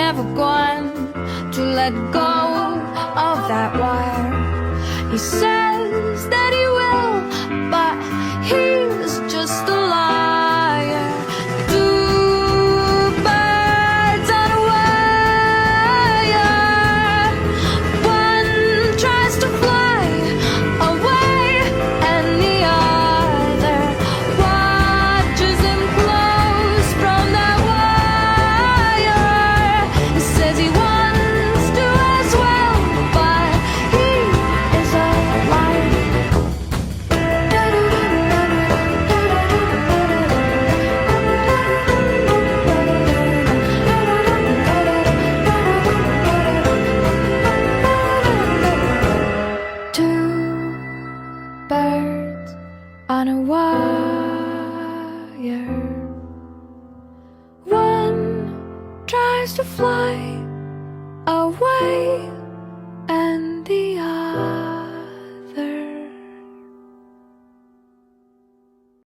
never going to let go of that wire. He says that he will, but he's just a liar. Two birds on a wire. One tries to fly away, and the other watches him close from that wire. He says he wants to as well, but he is a liar. Two birds on a wire. One tries to fly away,